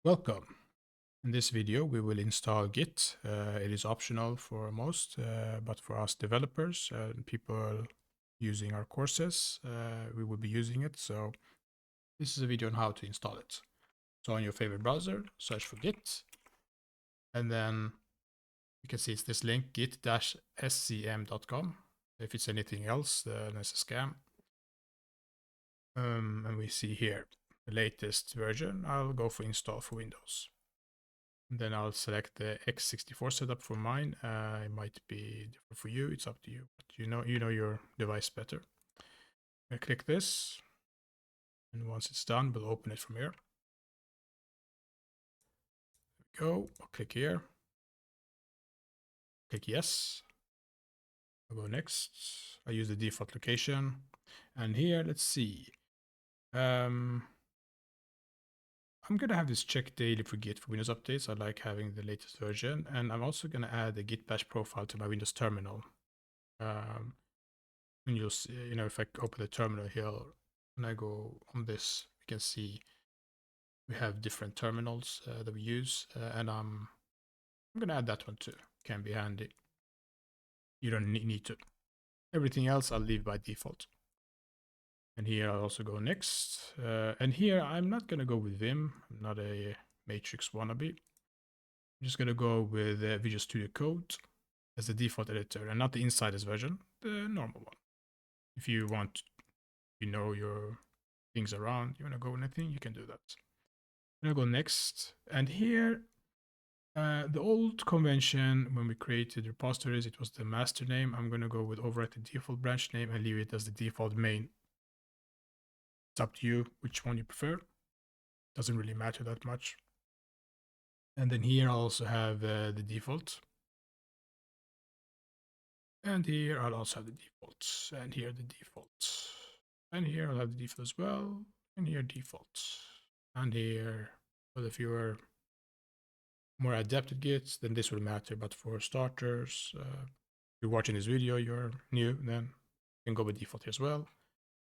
Welcome. In this video, we will install Git. It is optional for most, but for us developers and people using our courses, we will be using it. So this is a video on how to install it. So on your favorite browser, search for Git, and then you can see it's this link, git-scm.com. If it's anything else, then it's a scam. And we see here the latest version. I'll go for install for Windows. Then I'll select the x64 setup for mine. It might be different for you. It's up to you. But you know your device better. I click this, and once it's done, we'll open it from here. There we go. I'll click here. Click yes. I'll go next. I use the default location, and here let's see. I'm gonna have this check daily for Git for Windows updates. I like having the latest version, and I'm also gonna add a Git bash profile to my Windows terminal. When you'll see, if I open the terminal here, when I go on this, you can see we have different terminals that we use, and I'm gonna add that one too. Can be handy. You don't need to. Everything else I'll leave by default. And here I'll also go next. And here I'm not gonna go with Vim. I'm not a Matrix wannabe. I'm just gonna go with Visual Studio Code as the default editor, and not the insiders version, the normal one. If you want, your things around, you want to go anything, you can do that. I'm gonna go next, and here the old convention when we created repositories, it was the master name. I'm gonna go with overwrite the default branch name and leave it as the default main. It's up to you which one you prefer. Doesn't really matter that much. And then here I'll also have the default. And here I'll also have the default. And here the default. And here I'll have the default as well. And here default. And here, but if you are more adept at Git, then this will matter. But for starters, if you're watching this video, you're new, then you can go by default here as well.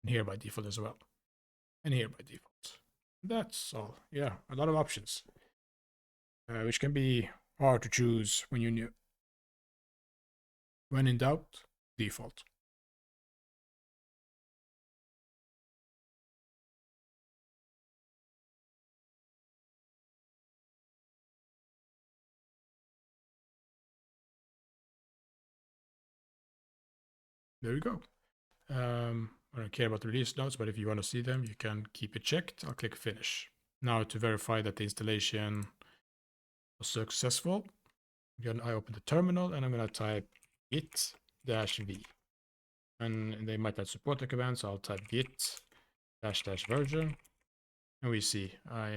And here by default as well. And here by default. That's all. Yeah, a lot of options, which can be hard to choose when you're new. When in doubt, default. There you go. I don't care about the release notes, but if you want to see them, you can keep it checked. I'll click finish. Now to verify that the installation was successful, again, I open the terminal and I'm going to type git-v. And they might have support the command, so I'll type git-version. And we see I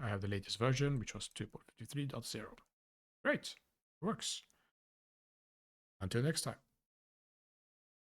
have the latest version, which was 2.53.0. Great, works. Until next time.